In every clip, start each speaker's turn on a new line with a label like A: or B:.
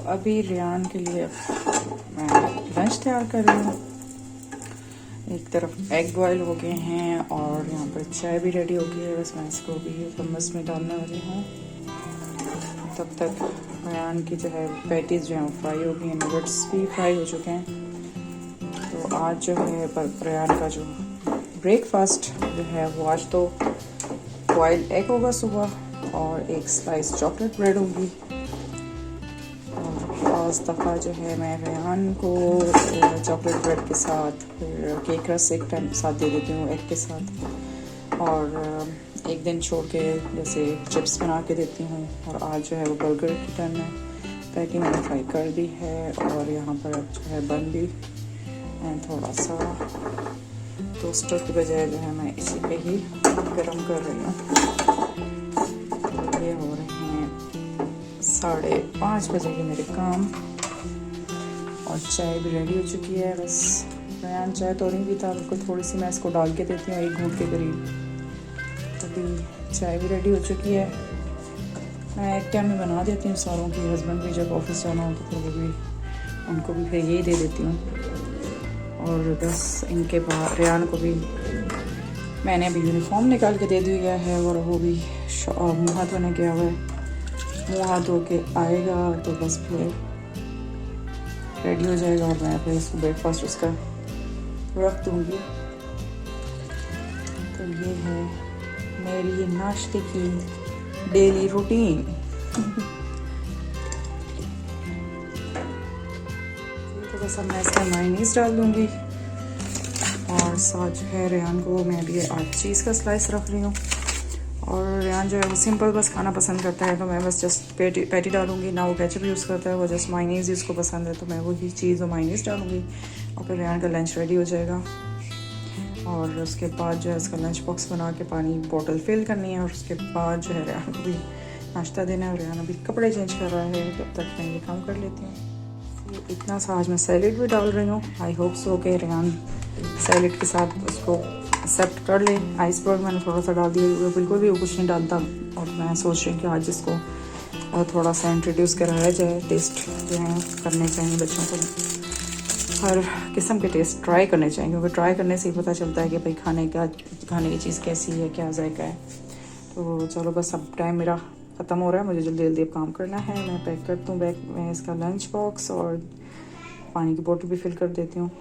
A: अभी रियान के लिए मैं लंच तैयार कर रही हूँ। एक तरफ एग बॉयल हो गए हैं और यहाँ पर चाय भी रेडी हो गई है। बस मैं इसको भी चम्मच में डालने वाली हूँ। तब तक रियान की जो है पैटीज जो है वो फ्राई हो गई हैं, नगेट्स भी फ्राई हो चुके हैं। तो आज जो है रियान का जो ब्रेकफास्ट जो है वो आज तो बॉइल्ड एग होगा सुबह और एक स्लाइस चॉकलेट ब्रेड होगी। और दफ़ा जो है मैं रियान को चॉकलेट ब्रेड के साथ फिर केक रस एक टाइम साथ दे देती हूँ एग के साथ, और एक दिन छोड़ के जैसे चिप्स बना के देती हूँ। और आज जो है वो बर्गर की टर्न है। पैटी मैंने फ्राई कर दी है और यहाँ पर अब जो है बन भी एंड थोड़ा सा टोस्टर की बजाय जो है मैं इसी पे ही गरम कर रही हूँ। ये हो रहे हैं 5:30 बजे के मेरे काम और चाय भी रेडी हो चुकी है। बस रियान चाय तो नहीं पीता, बिल्कुल थोड़ी सी मैं इसको डाल के देती हूँ 1 घूंट के करीब। अभी चाय भी रेडी हो चुकी है। मैं एक टाइम में बना देती हूँ सारों की। हस्बैंड भी जब ऑफिस जाना हो तो फिर वो भी उनको भी फिर यही दे देती हूँ। और बस इनके बाद रियान को भी मैंने अभी यूनिफॉर्म निकाल के दे दिया है और वो भी मुँह हाथ धोने गया हुआ है। मुँह हाथ धो के आएगा तो बस फिर रेडी हो जाएगा और मैं फिर इसको ब्रेकफास्ट उसका रख दूँगी। तो ये है मेरी नाश्ते की डेली रूटीन। तो बस अब मैं इसमें मायोनीज डाल दूँगी और साथ जो है रियान को मैं भी आज चीज़ का स्लाइस रख रही हूँ। और रियान जो है वो सिंपल बस खाना पसंद करता है तो मैं बस जस्ट पैटी डालूँगी ना। वो केचप यूज़ करता है, वो जस्ट मायोनीज़ उसको पसंद है तो मैं वही चीज़ और मायोनीज़ डालूँगी और फिर रियान का लंच रेडी हो जाएगा। और उसके बाद जो है इसका लंच बॉक्स बना के पानी बोतल फिल करनी है और उसके बाद जो है रियान को भी नाश्ता देना है। रियान अभी कपड़े चेंज कर रहा है, तब तक मैं ये काम कर लेती हूँ। इतना सा आज मैं सैलेड भी डाल रही हूँ। आई होप सो कि रियान सैलेड के साथ उसको एक्सेप्ट कर ले। आइसबर्ग मैंने थोड़ा सा डाल दिया, वो बिल्कुल भी वो कुछ नहीं डालता। और मैं सोच रही हूँ कि आज इसको थोड़ा सा इंट्रोड्यूस कराया जाए। टेस्ट जो है करने चाहिए बच्चों को, हर किस्म के टेस्ट ट्राई करने चाहिए क्योंकि ट्राई करने से ही पता चलता है कि भाई खाने की चीज़ कैसी है, क्या जायका है। तो चलो बस अब टाइम मेरा ख़त्म हो रहा है, मुझे जल्दी जल्दी अब काम करना है। मैं पैक करती हूँ बैग में इसका लंच बॉक्स और पानी की बोतल भी फिल कर देती हूँ।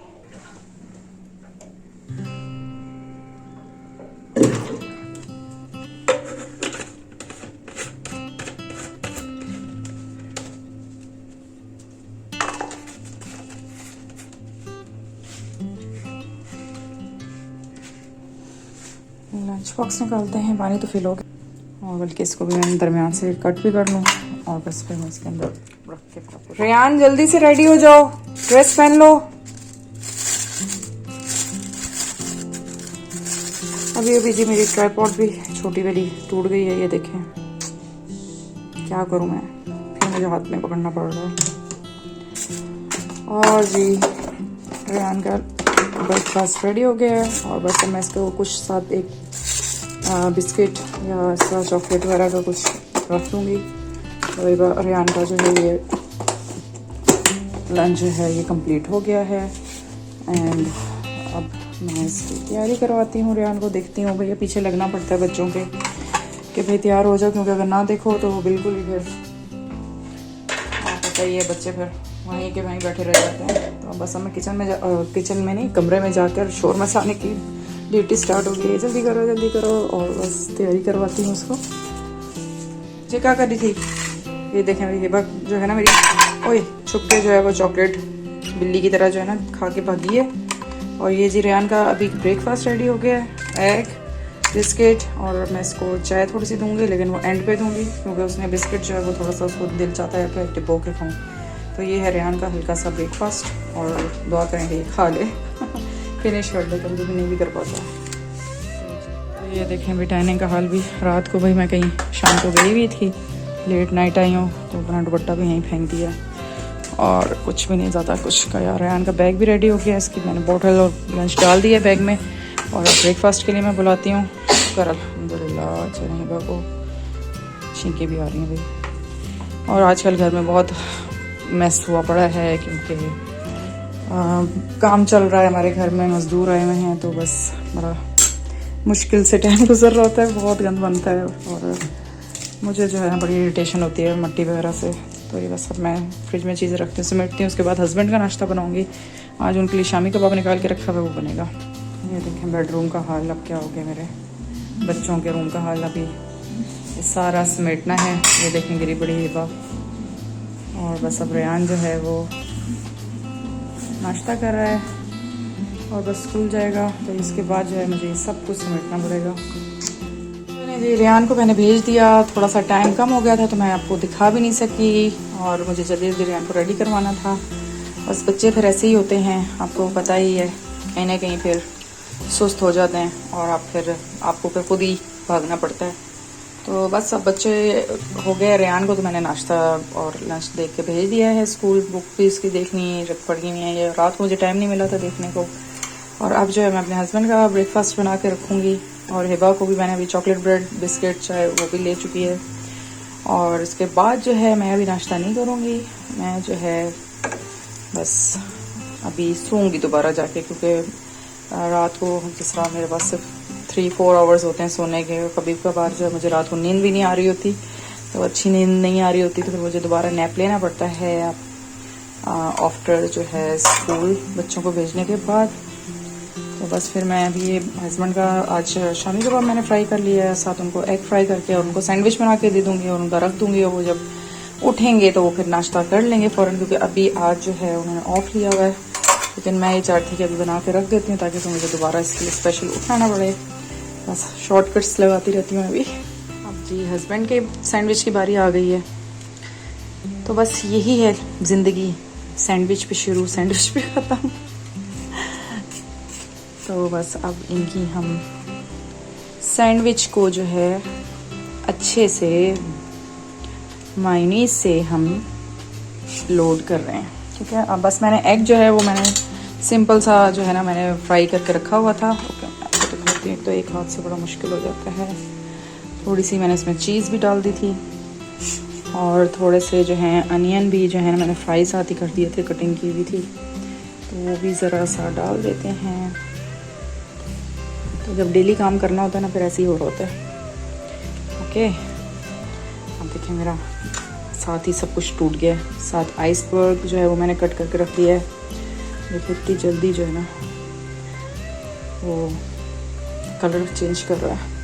A: लंच बॉक्स निकालते हैं, पानी तो फिल हो गया और बल्कि इसको भी मैं दरमियान से कट भी कर लूँ और बस फिर मैं इसके अंदर रख के। रियान जल्दी से रेडी हो जाओ, ड्रेस पहन लो। अभी जी मेरी ट्राइपॉड भी छोटी वाली टूट गई है, ये देखें। क्या करूँ मैं, फिर मुझे हाथ में पकड़ना पड़ रहा है। और जी रियान का ब्रेकफास्ट रेडी हो गया है और बस मैं इसको कुछ साथ एक बिस्किट या इसका चॉकलेट वगैरह का कुछ रख दूँगी। तो रियान का जो है ये लंच जो है ये कंप्लीट हो गया है एंड अब मैं इसकी तैयारी करवाती हूँ। रियान को देखती हूँ, भैया पीछे लगना पड़ता है बच्चों के कि भाई तैयार हो जाओ, क्योंकि अगर ना देखो तो वो बिल्कुल ही फिर पता ही है बच्चे फिर वहीं के वहीं बैठे रह जाते हैं। तो बस हमें किचन में नहीं कमरे में जाकर शोर मचाने की ड्यूटी स्टार्ट हो गई है। जल्दी करो और बस तैयारी करवाती हूँ उसको। जी क्या कर रही थी, ये देखें ये बात जो है ना मेरी, ओए छुप के जो है वो चॉकलेट बिल्ली की तरह जो है ना खा के भागी है। और ये जी रियान का अभी ब्रेकफास्ट रेडी हो गया है, एग बिस्किट, और मैं इसको चाय थोड़ी सी दूंगी लेकिन वो एंड पे दूंगी क्योंकि उसने बिस्किट जो है वो थोड़ा सा उसको दिल चाहता है कि डिब्बो के खाऊँ। तो ये है रियान का हल्का सा ब्रेकफास्ट और दुआ करेंगे खा ले फिनिश कर ले, कभी भी नहीं भी कर पाता। तो ये देखें भी डाइनिंग का हाल भी, रात को भाई मैं कहीं शाम को गई हुई थी, लेट नाइट आई हूँ तो अपना दुपट्टा भी यहीं फेंक दिया और कुछ भी नहीं ज़्यादा कुछ का। यार रियान का बैग भी रेडी हो गया, इसकी मैंने बोतल और लंच डाल दिया बैग में और ब्रेकफास्ट के लिए मैं बुलाती हूँ। कर अल्हम्दुलिल्लाह चलेगा को छींकें भी आ रही हैं भाई। और आजकल घर में बहुत मेस हुआ पड़ा है क्योंकि काम चल रहा है हमारे घर में, मज़दूर आए हुए हैं, तो बस बड़ा मुश्किल से टाइम गुजर रहा होता है, बहुत गंद बनता है और मुझे जो है ना बड़ी इरिटेशन होती है मट्टी वगैरह से। तो ये बस अब मैं फ्रिज में चीज़ें रखती हूँ, समेटती हूँ, उसके बाद हस्बैंड का नाश्ता बनाऊँगी। आज उनके लिए शामी कबाब निकाल के रखा हुआ वो बनेगा। ये देखें बेडरूम का हाल अब क्या हो गया, मेरे बच्चों के रूम का हाल अभी ये सारा समेटना है। ये देखें गिरी बड़ी हिबा, और बस अब रेयान जो है वो नाश्ता कर रहा है और बस स्कूल जाएगा, तो इसके बाद जो है मुझे सब कुछ समेटना पड़ेगा। मैंने जी रेयान को मैंने भेज दिया, थोड़ा सा टाइम कम हो गया था तो मैं आपको दिखा भी नहीं सकी, और मुझे जल्दी जल्दी रेयान को रेडी करवाना था। बस बच्चे फिर ऐसे ही होते हैं, आपको पता ही है, कहीं ना कहीं फिर सुस्त हो जाते हैं और आपको फिर खुद ही भागना पड़ता है। तो बस अब बच्चे हो गए, रेयान को तो मैंने नाश्ता और लंच देख के भेज दिया है स्कूल। बुक भी इसकी देखनी पड़ी हुई है, ये रात को मुझे टाइम नहीं मिला था देखने को। और अब जो है मैं अपने हस्बैंड का ब्रेकफास्ट बना के रखूँगी, और हिबा को भी मैंने अभी चॉकलेट ब्रेड बिस्किट चाय वो भी ले चुकी है। और इसके बाद जो है मैं अभी नाश्ता नहीं करूँगी, मैं जो है बस अभी सोऊंगी दोबारा जाके, क्योंकि रात को जिस तरह मेरे पास सिर्फ 3-4 आवर्स होते हैं सोने के। कभी कभार जो मुझे रात को नींद भी नहीं आ रही होती, तो अच्छी नींद नहीं आ रही होती, तो फिर मुझे दोबारा नैप लेना पड़ता है आफ्टर जो है स्कूल बच्चों को भेजने के बाद। तो बस फिर मैं अभी ये हस्बैंड का आज शामी कबाब मैंने फ्राई कर लिया है, साथ उनको एग फ्राई करके और उनको सैंडविच बना के दे दूँगी और उनका रख दूँगी, और वो जब उठेंगे तो वो फिर नाश्ता कर लेंगे फ़ौरन, क्योंकि अभी आज जो है उन्होंने ऑफ लिया हुआ है। लेकिन मैं ये चाहती थी कि अभी बना के रख देती हूँ ताकि तो मुझे दोबारा इसके लिए स्पेशल उठाना ना पड़े। बस शॉर्टकट्स लगाती रहती हूँ अभी। अब जी हस्बैंड के सैंडविच की बारी आ गई है, तो बस यही है ज़िंदगी, सैंडविच पे शुरू सैंडविच पे ख़त्म। तो बस अब इनकी हम सैंडविच को जो है अच्छे से मायोनीज से हम लोड कर रहे हैं, ठीक है। अब बस मैंने एग जो है वो मैंने सिंपल सा जो है ना मैंने फ्राई करके रखा हुआ था। ओके, तो करती हूँ तो एक हाथ से बड़ा मुश्किल हो जाता है। थोड़ी सी मैंने इसमें चीज़ भी डाल दी थी, और थोड़े से जो है अनियन भी जो है ना मैंने फ्राई साथ ही कर दिए थे, कटिंग की हुई थी, तो वो भी ज़रा सा डाल देते हैं। तो जब डेली काम करना होता है ना फिर ऐसे ही हो रहा होता है। ओके, अब देखिए मेरा साथ ही सब कुछ टूट गया है। साथ आइसबर्ग जो है वो मैंने कट करके रख दिया है, देखिए इतनी जल्दी जो है ना वो कलर चेंज कर रहा है।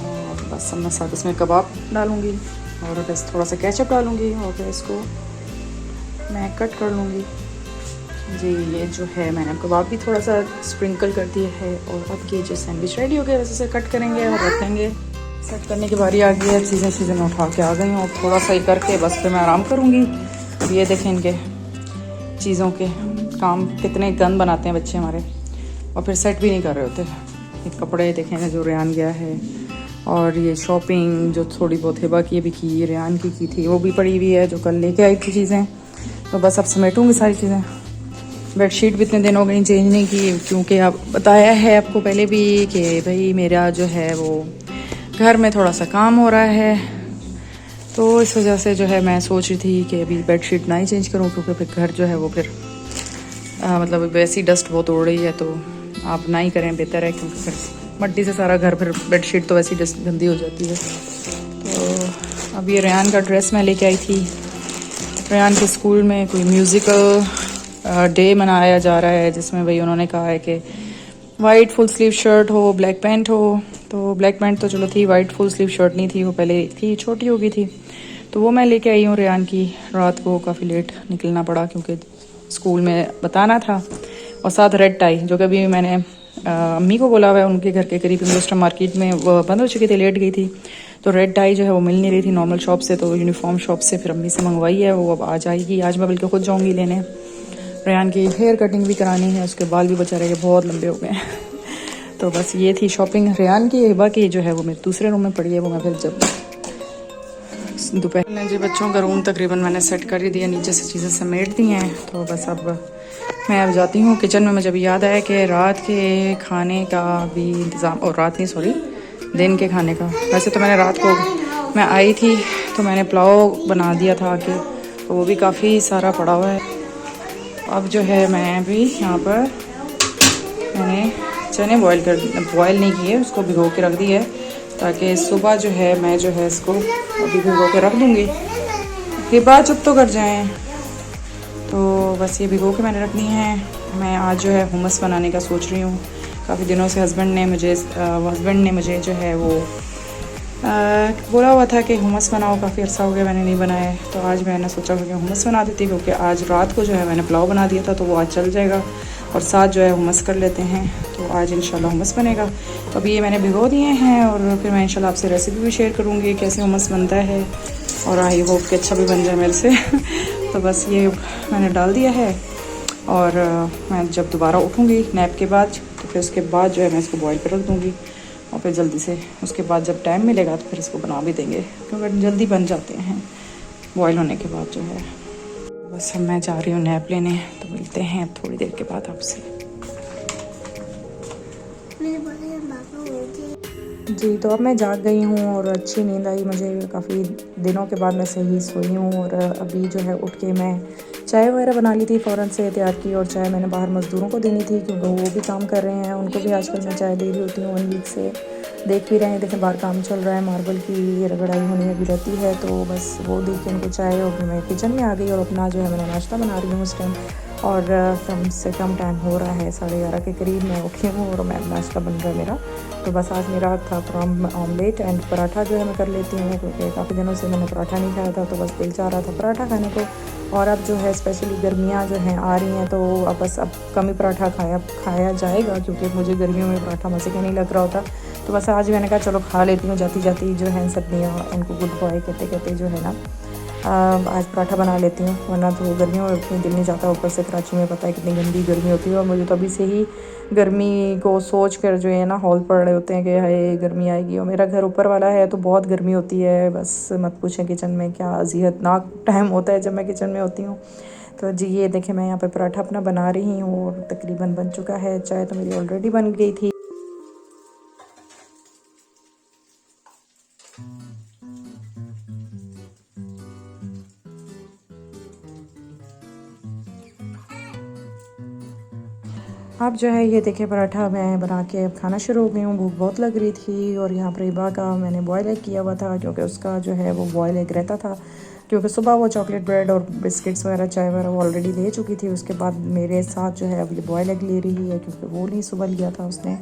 A: और बस अब मैं साथ इसमें कबाब डालूँगी और बस थोड़ा सा केचप डालूँगी और फिर इसको मैं कट कर लूँगी। जी ये जो है मैंने कबाब भी थोड़ा सा स्प्रिंकल कर दिया है, और अब ये जो सैंडविच रेडी हो गया वैसे से कट करेंगे और रखेंगे। सेट करने की बारी आ गई है, चीज़ें मैं उठा के आ गई हूँ, और थोड़ा सा ही करके बस फिर मैं आराम करूँगी। अब ये देखें इनके चीज़ों के काम कितने गंद बनाते हैं बच्चे हमारे, और फिर सेट भी नहीं कर रहे होते। ये कपड़े देखें जो रेयान गया है, और ये शॉपिंग जो थोड़ी बहुत हिबा की भी की, रेयान की थी, वो भी पड़ी हुई है जो कल लेके आई थी चीज़ें। तो बस अब समेटूँगी सारी चीज़ें। बेडशीट भी इतने दिन हो गई चेंज नहीं की, क्योंकि आप बताया है आपको पहले भी कि भाई मेरा जो है वो घर में थोड़ा सा काम हो रहा है, तो इस वजह से जो है मैं सोच रही थी कि अभी बेडशीट ना ही चेंज करूं, क्योंकि फिर घर जो है वो फिर मतलब वैसी डस्ट बहुत उड़ रही है, तो आप ना ही करें बेहतर है, क्योंकि फिर मट्टी से सारा घर, फिर बेडशीट तो वैसी डस्ट गंदी हो जाती है। तो अब ये रेयान का ड्रेस मैं लेके आई थी। रेयान के स्कूल में कोई म्यूज़िकल डे मनाया जा रहा है, जिसमें भाई उन्होंने कहा है कि वाइट फुल स्लीव शर्ट हो, ब्लैक पैंट हो। तो ब्लैक पैंट तो चलो थी, वाइट फुल स्लीव शर्ट नहीं थी, वो पहले थी, छोटी हो गई थी, तो वो मैं लेके आई हूँ रेयान की। रात को काफ़ी लेट निकलना पड़ा क्योंकि स्कूल में बताना था, और साथ रेड टाई, जो कि अभी मैंने अम्मी को बोला हुआ है, उनके घर के करीब इंडस्ट्रियल मार्केट में वो बंद हो चुकी थी, लेट गई थी, तो रेड टाई जो है वो मिल नहीं रही थी नॉर्मल शॉप से, तो यूनिफॉर्म शॉप से फिर अम्मी से मंगवाई है, वो अब आ जाएगी। आज मैं बल्कि खुद जाऊँगी लेने। रेयान की हेयर कटिंग भी करानी है, उसके बाल भी बेचारे के बहुत लंबे हो गए हैं। तो बस ये थी शॉपिंग रेयान की। हिबा की जो है वो मेरे दूसरे रूम में पड़ी है, वो मैं फिर जब दोपहर में जी बच्चों का रूम तकरीबन मैंने सेट कर ही दिया, नीचे से चीज़ें समेट दी हैं। तो बस अब मैं अब जाती हूँ किचन में। मुझे अभी याद आया कि रात के खाने का भी इंतज़ाम, और रात नहीं सॉरी दिन के खाने का, वैसे तो मैंने रात को मैं आई थी तो मैंने पुलाव बना दिया था कि तो वो भी काफ़ी सारा पड़ा हुआ है। अब जो है मैं अभी यहाँ पर मैंने चने बॉयल नहीं किए, उसको भिगो के रख दी है ताकि सुबह जो है मैं जो है इसको अभी भिगो के रख दूँगी। ये बात चुप तो कर जाएं। तो बस ये भिगो के मैंने रखनी है। मैं आज जो है हुमस बनाने का सोच रही हूँ। काफ़ी दिनों से हस्बैंड ने मुझे जो है वो बोला हुआ था कि हुमस बनाओ, काफ़ी अर्सा हो गया मैंने नहीं बनाया है। तो आज मैंने सोचा कि हुमस बना देती, क्योंकि आज रात को जो है मैंने पुलाव बना दिया था तो वो आज चल जाएगा और साथ जो है हुमस कर लेते हैं। तो आज इंशाल्लाह हुमस बनेगा। तो अभी ये मैंने भिगो दिए हैं और फिर मैं इंशाल्लाह आपसे रेसिपी भी शेयर करूँगी कैसे हुमस बनता है, और आई होप कि अच्छा भी बन जाए मेरे से। तो बस ये मैंने डाल दिया है और मैं जब दोबारा उठूँगी नैप के बाद तो फिर उसके बाद जो है मैं इसको बॉयल पर रख दूँगी और फिर जल्दी से उसके बाद जब टाइम मिलेगा तो फिर इसको बना भी देंगे, क्योंकि जल्दी बन जाते हैं बॉयल होने के बाद जो है। बस अब मैं जा रही हूँ नैप लेने, तो मिलते हैं थोड़ी देर के बाद आपसे। जी तो अब मैं जाग गई हूँ और अच्छी नींद आई मुझे। काफ़ी दिनों के बाद मैं सही सोई हूँ और अभी जो है उठ के मैं चाय वगैरह बना ली थी, फ़ौरन से तैयार की। और चाय मैंने बाहर मज़दूरों को देनी थी क्योंकि वो भी काम कर रहे हैं, उनको भी आजकल मैं चाय दे रही होती हूँ 1 वीक से। देख भी रहे हैं, देखें बाहर काम चल रहा है, मार्बल की रगड़ाई होनी अभी रहती है। तो बस वो देख के उनको चाय, और मैं किचन में आ गई और अपना जो है मैंने नाश्ता बना रही हूँ उस टाइम। और कम से कम टाइम हो रहा है 11:30 के करीब मैं उठी हूँ और मैं नाश्ता बन रहा है मेरा। तो बस आज मेरा था ऑमलेट एंड पराठा जो है मैं कर लेती हूँ, क्योंकि काफ़ी दिनों से मैंने पराठा नहीं खाया था तो बस दिल चाह रहा था पराठा खाने को। और अब जो है स्पेशली गर्मियाँ जो हैं आ रही हैं तो अब कम ही पराठा खाया जाएगा, क्योंकि मुझे गर्मियों में पराठा मज़े का नहीं लग रहा होता। तो बस आज मैंने कहा चलो खा लेती हूँ, जाती जाती जो है सर्दियाँ उनको गुड बॉय कहते कहते जो है ना आज पराठा बना लेती हूँ, वरना तो गर्मियों में उतनी दिल नहीं जाता। ऊपर से कराची में पता है कितनी गंदी गर्मी होती है और मुझे तो अभी से ही गर्मी को सोच कर जो है ना हौल पड़ रहे होते हैं कि हाय गर्मी आएगी। और मेरा घर ऊपर वाला है तो बहुत गर्मी होती है, बस मत पूछें किचन में क्या अज़ियतनाक टाइम होता है जब मैं किचन में होती हूँ। तो जी ये देखें मैं यहाँ पर पराठा अपना बना रही हूँ और तकरीबन बन चुका है। चाय तो मेरी ऑलरेडी बन गई थी। अब जो है ये देखें पराठा मैं बना के अब खाना शुरू हो गई हूँ। भूख बहुत लग रही थी और यहाँ पर इबा का मैंने बॉयल एग किया हुआ था, क्योंकि उसका जो है वो बॉयल एग रहता था, क्योंकि सुबह वो चॉकलेट ब्रेड और बिस्किट्स वगैरह चाय वगैरह वो ऑलरेडी ले चुकी थी। उसके बाद मेरे साथ जो है अब ये बॉयल एग ले रही है, क्योंकि वो नहीं सुबह लिया था उसने।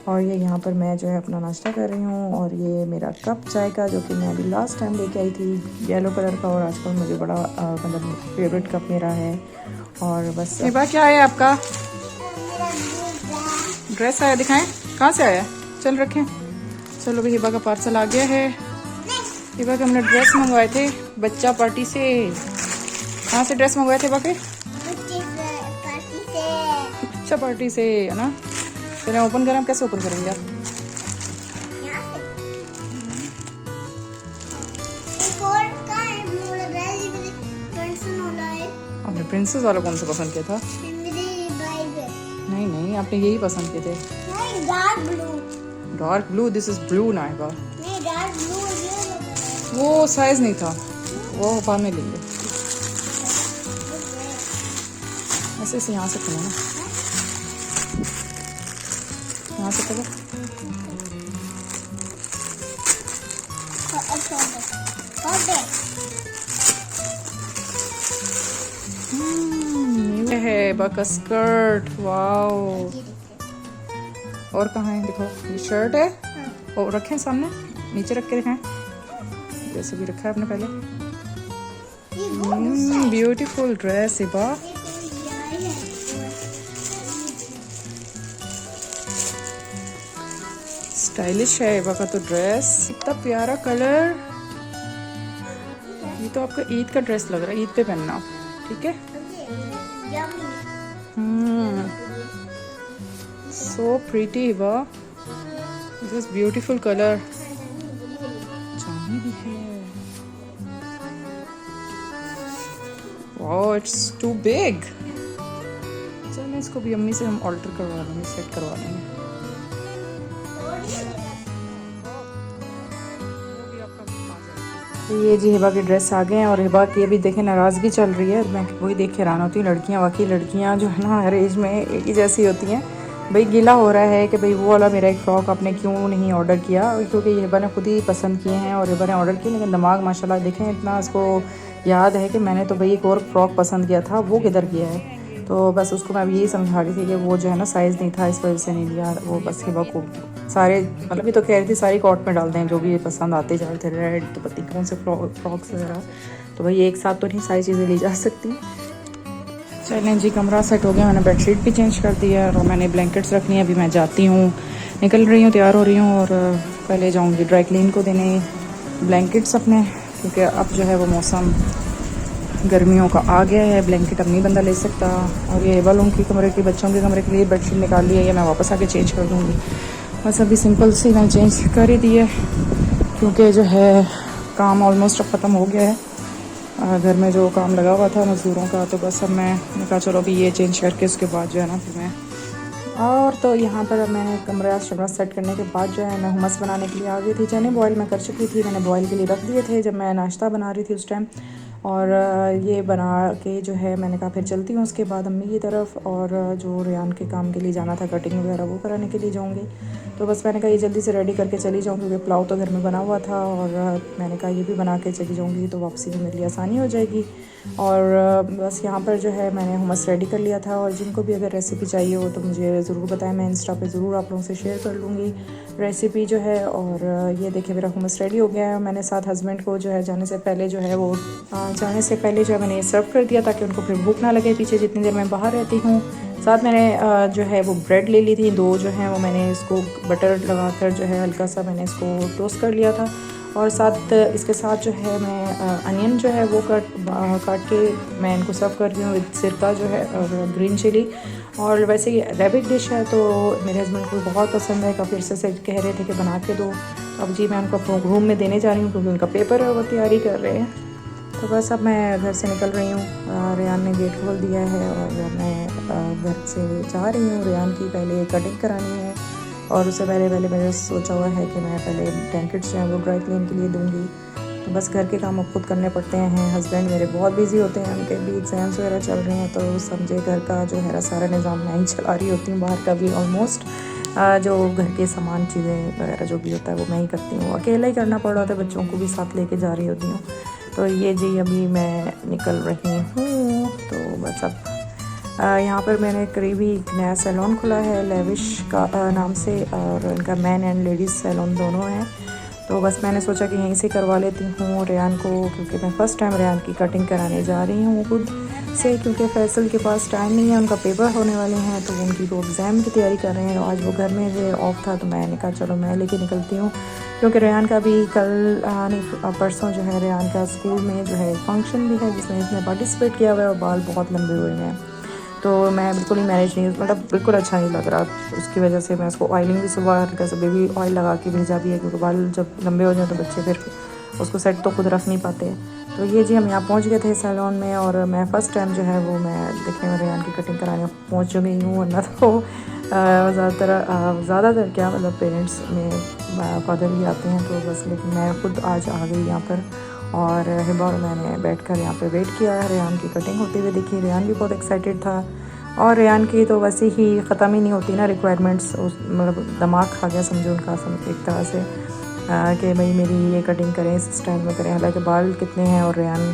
A: और ये यहाँ पर मैं जो है अपना नाश्ता कर रही हूँ और ये मेरा कप चाय का जो कि मैं अभी लास्ट टाइम लेके आई थी येलो कलर का, और आजकल मुझे बड़ा मतलब फेवरेट कप मेरा है। और बस इबा क्या है आपका ड्रेस आया, दिखाएं कहाँ से आया, चल रखें। चलो भाई हिबा का पार्सल आ गया है। हिबा के हमने ड्रेस मंगवाए थे बच्चा पार्टी से। कहाँ से ड्रेस मंगवाए थे हिबा के? बच्चा पार्टी से है ना। चले ओपन करें, हम कैसे ओपन करेंगे आप? आपने प्रिंसेस वाला कौन सा पसंद किया था? नहीं आपने यही पसंद किए थे। Dark blue this is blue ना आएगा। वो साइज नहीं था, वो बाद में लेंगे। ऐसे यहाँ से खोलो ना, यहाँ से खोलो। है बका स्कर्ट, वाओ। और कहाँ है देखो, ये शर्ट है और रखें सामने, नीचे रख के दिखाएं जैसे भी रखा है आपने पहले। Beautiful dress Hiba. स्टाइलिश है हिबा का तो ड्रेस, इतना प्यारा कलर। ये तो आपका ईद का ड्रेस लग रहा है, ईद पे पहनना ठीक है। So pretty Hiba, this beautiful color। चांदी भी है। Wow, it's too big। चलो इसको भी अम्मी से हम ऑल्टर करवा लेंगे, सेट करवा लेंगे। वो भी आपका तो ये जी हिबा की ड्रेस आ गए हैं, और हिबा की अभी देखें नाराज़गी चल रही है। मैं वही देख के हैरान होती हूँ, लड़कियाँ वाकई लड़कियाँ जो है ना हर एज में एक ही जैसी होती हैं। भाई गिला हो रहा है कि भाई वो वाला मेरा एक फ़्रॉक आपने क्यों नहीं ऑर्डर किया, क्योंकि ये हिबा ने खुद ही पसंद किए हैं और हिबा ने ऑर्डर किए, लेकिन दिमाग माशाल्लाह देखें इतना इसको याद है कि मैंने तो भाई एक और फ़्रॉक पसंद किया था, वो किधर गया है। तो बस उसको मैं अब यही समझा रही थी कि वो जो है ना साइज़ नहीं था, इस वजह से नहीं लिया। वो बस हिबा को सारे मतलब ये तो कह रही थी सारी कॉट में डाल दें जो भी पसंद आते जा रहे थे, रेड तो पति कौन से फ्रॉक्स वगैरह। तो भाई एक साथ तो नहीं सारी चीज़ें ली जा सकती। चलें जी, कमरा सेट हो गया, मैंने बेडशीट भी चेंज कर दिया और मैंने ब्लैंकेट्स रखनी है। अभी मैं जाती हूँ, निकल रही हूँ, तैयार हो रही हूँ और पहले जाऊँगी ड्राई क्लीन को देने ब्लैंकेट्स अपने, क्योंकि अब जो है वो मौसम गर्मियों का आ गया है, ब्लैंकेट अब नहीं बंदा ले सकता। और ये बालों की कमरे की बच्चों के कमरे के लिए बेडशीट निकाल ली है, ये मैं वापस आके चेंज कर दूँगी। बस अभी सिंपल सी मैंने चेंज कर ही दी है, क्योंकि जो है काम ऑलमोस्ट अब ख़त्म हो गया है घर में जो काम लगा हुआ था मज़दूरों का। तो बस अब मैंने कहा चलो अभी ये चेंज करके उसके बाद जो है ना फिर मैं और तो यहाँ पर मैंने कमरा शमरा सेट करने के बाद जो है मैं हुमस बनाने के लिए आ गई थी। चने बॉयल मैं कर चुकी थी, मैंने बॉयल के लिए रख दिए थे जब मैं नाश्ता बना रही थी उस टाइम। और ये बना के जो है मैंने कहा फिर चलती हूँ उसके बाद अम्मी की तरफ, और जो रेयान के काम के लिए जाना था कटिंग वगैरह वो कराने के लिए जाऊँगी। तो बस मैंने कहा ये जल्दी से रेडी करके चली जाऊँ, क्योंकि पुलाव तो घर में बना हुआ था, और मैंने कहा ये भी बना के चली जाऊँगी तो वापसी में मेरे लिए आसानी हो जाएगी। और बस यहाँ पर जो है मैंने हुमस रेडी कर लिया था, और जिनको भी अगर रेसिपी चाहिए हो तो मुझे ज़रूर बताएं, मैं इंस्टा पे ज़रूर आप लोगों से शेयर कर लूँगी रेसिपी जो है। और ये देखिए मेरा हुमस रेडी हो गया है। मैंने साथ हस्बैंड को जो है जाने से पहले जो है वो जाने से पहले जो है मैंने सर्व कर दिया, ताकि उनको फिर भूख ना लगे पीछे जितनी देर मैं बाहर रहती हूँ। साथ मैंने जो है वो ब्रेड ले ली थी 2 जो है वो, मैंने इसको बटर लगा कर जो है हल्का सा मैंने इसको टोस्ट कर लिया था। और साथ इसके साथ जो है मैं अनियन जो है वो काट के मैं इनको सर्व कर रही हूँ विद सिरका जो है और ग्रीन चिली। और वैसे ये अरेबिक डिश है तो मेरे हस्बैंड को बहुत पसंद है, काफ़ी अरसे से कह रहे थे कि बना के दो। तो अब जी मैं उनको अपने रूम में देने जा रही हूँ, क्योंकि उनका पेपर है वो तैयारी कर रहे हैं। तो बस अब मैं घर से निकल रही हूँ, रेयान ने गेट खोल दिया है और मैं घर से जा रही हूँ। रेयान की पहले कटिंग करानी है, और उससे पहले मैंने सोचा हुआ है कि मैं पहले ब्लैंकेट्स जो हैं वो ड्राई क्लीन के लिए दूँगी। तो बस घर के काम अब खुद करने पड़ते हैं। हस्बैंड मेरे बहुत बिजी होते हैं, उनके भी एग्ज़ाम्स वगैरह चल रहे हैं, तो समझे घर का जो है सारा निज़ाम मैं ही चला रही होती हूँ, बाहर का भी ऑलमोस्ट जो घर के सामान चीज़ें वगैरह जो भी होता है वो मैं ही करती हूँ। अकेला ही करना पड़ रहा था, बच्चों को भी साथ लेके जा रही होती हूँ। तो ये जी अभी मैं निकल रही हूँ। तो बस अब यहाँ पर मैंने करीबी एक नया सैलून खुला है लेविश का नाम से, और इनका मैन एंड लेडीज़ सैलून दोनों हैं। तो बस मैंने सोचा कि यहीं से करवा लेती हूँ रेयान को, क्योंकि मैं फ़र्स्ट टाइम रेयान की कटिंग कराने जा रही हूँ खुद से, क्योंकि फैसल के पास टाइम नहीं है, उनका पेपर होने वाले हैं तो उनकी वो एग्ज़ाम की तैयारी कर रहे हैं। आज वो घर में जो ऑफ था तो मैंने कहा चलो मैं लेके निकलती हूँ, क्योंकि रेयान का भी कल परसों जो है रेयान का स्कूल में जो है फंक्शन भी है जिसमें इसने पार्टिसिपेट किया हुआ है, और बाल बहुत लंबे हुए हैं। तो मैं बिल्कुल ही मैनेज नहीं, मतलब बिल्कुल अच्छा नहीं लग रहा, उसकी वजह से मैं उसको ऑयलिंग भी सुबह हल्का सा बेबी ऑयल लगा के भेजा भी है, क्योंकि बाल जब लंबे हो जाए तो बच्चे फिर उसको सेट तो खुद रख नहीं पाते। तो ये जी हम यहाँ पहुँच गए थे सैलून में, और मैं फ़र्स्ट टाइम जो है वो मैं देखने में रेयान की कटिंग कराने पहुँच गई हूँ। वरना तो ज़्यादातर क्या मतलब पेरेंट्स में फादर ही आते हैं, तो बस लेकिन मैं खुद आज आ गई यहाँ पर, और हिबा और मैंने बैठकर यहाँ पे वेट किया है रेयान की कटिंग होते हुए। देखिए रेयान भी बहुत एक्साइटेड था, और रेयान की तो वैसे ही ख़त्म ही नहीं होती ना रिक्वायरमेंट्स, उस मतलब दिमाग खा गया समझो उनका एक तरह से कि भाई मेरी ये कटिंग करें, इस स्टाइल में करें। हालांकि बाल कितने हैं और रेयान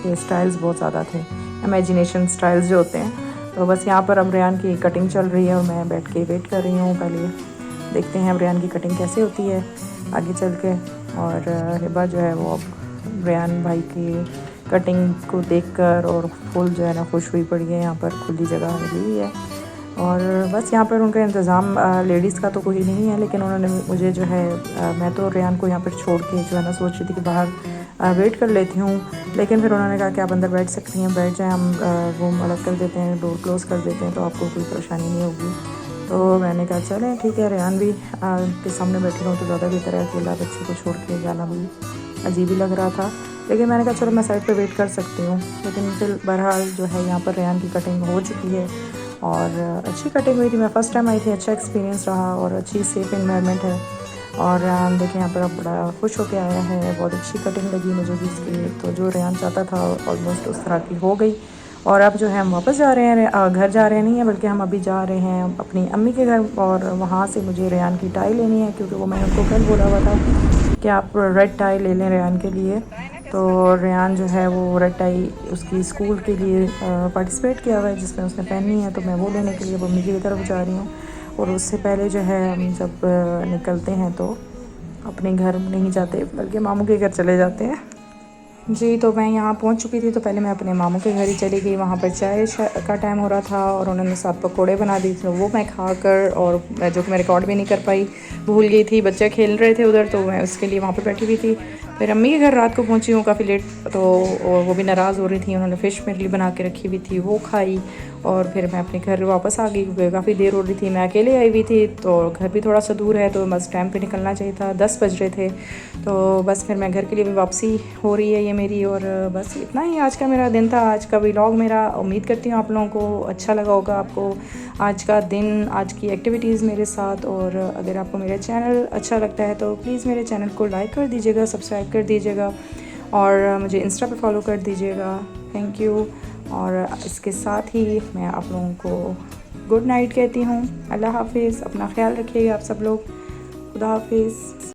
A: के स्टाइल्स बहुत ज़्यादा थे, इमेजिनेशन स्टाइल्स जो होते हैं। तो बस यहाँ पर अब रेयान की कटिंग चल रही है और मैं बैठ के वेट कर रही हूँ। पहले देखते हैं अब रेयान की कटिंग कैसे होती है आगे चल के। और हिबा जो है वो अब रेयान भाई की कटिंग को देखकर और फुल जो है ना खुश हुई पड़ी है। यहाँ पर खुली जगह लगी हुई है, और बस यहाँ पर उनका इंतज़ाम लेडीज़ का तो कोई नहीं है, लेकिन उन्होंने मुझे जो है मैं तो रेयान को यहाँ पर छोड़ के जो है ना सोच रही थी कि बाहर वेट कर लेती हूँ, लेकिन फिर उन्होंने कहा कि आप अंदर बैठ सकती हैं, बैठ जाएँ, हम रूम अलग कर देते हैं, डोर क्लोज़ कर देते हैं, तो आपको कोई परेशानी नहीं होगी। तो मैंने कहा चलें ठीक है, रेयान भी के सामने बैठी रहूँ तो ज़्यादा बेहतर है, अकेला बच्चे को छोड़ के जाना भी अजीब ही लग रहा था। लेकिन मैंने कहा चलो मैं साइड पे वेट कर सकती हूँ। लेकिन फिर बहरहाल जो है यहाँ पर रेयान की कटिंग हो चुकी है, और अच्छी कटिंग हुई थी। मैं फ़र्स्ट टाइम आई थी, अच्छा एक्सपीरियंस रहा, और अच्छी सेफ़ इन्वायरमेंट है। और रेहान देखें यहाँ पर अब बड़ा खुश होकर आया है, बहुत अच्छी कटिंग लगी मुझे भी इसकी। तो जो रेहान चाहता था ऑलमोस्ट उस तरह की हो गई। और अब जो है हम वापस जा रहे हैं, घर जा रहे नहीं हैं बल्कि हम अभी जा रहे हैं अपनी अम्मी के घर। और वहाँ से मुझे रेहान की टाई लेनी है, क्योंकि वो मैंने उनको कल बोला हुआ था कि आप रेड टाई ले लें रेहान के लिए। तो रेहान जो है वो रेड टाई उसकी स्कूल के लिए पार्टिसिपेट किया हुआ है जिसमें उसने पहननी है, तो मैं वो लेने के लिए मम्मी की तरफ जा रही हूँ। और उससे पहले जो है हम जब निकलते हैं तो अपने घर नहीं जाते बल्कि मामू के घर चले जाते हैं। जी, तो मैं यहाँ पहुँच चुकी थी, तो पहले मैं अपने मामू के घर ही चली गई। वहाँ पर चाय का टाइम हो रहा था और उन्होंने साथ पकोड़े बना दिए थे, वो मैं खाकर, और जो कि मैं रिकॉर्ड भी नहीं कर पाई, भूल गई थी। बच्चे खेल रहे थे उधर, तो मैं उसके लिए वहाँ पर बैठी हुई थी। फिर अम्मी के घर रात को पहुँची हूँ काफ़ी लेट, तो वो भी नाराज़ हो रही थी। उन्होंने फ़िश मेरे लिए बना के रखी हुई थी, वो खाई। और फिर मैं अपने घर वापस आ गई क्योंकि काफ़ी देर हो रही थी। मैं अकेले आई हुई थी, तो घर भी थोड़ा सा दूर है, तो बस टाइम पे निकलना चाहिए था। 10 बज रहे थे, तो बस फिर मैं घर के लिए भी वापसी हो रही है ये मेरी। और बस इतना ही आज का मेरा दिन था, आज का व्लॉग मेरा। उम्मीद करती हूँ आप लोगों को अच्छा लगा होगा, आपको आज का दिन, आज की एक्टिविटीज़ मेरे साथ। और अगर आपको मेरा चैनल अच्छा लगता है तो प्लीज़ मेरे चैनल को लाइक कर दीजिएगा, सब्सक्राइब कर दीजिएगा और मुझे इंस्टा पे फॉलो कर दीजिएगा। Thank you. और इसके साथ ही मैं आप लोगों को गुड नाइट कहती हूँ। अल्लाह हाफिज़। अपना ख्याल रखिएगा आप सब लोग। खुदा हाफिज़।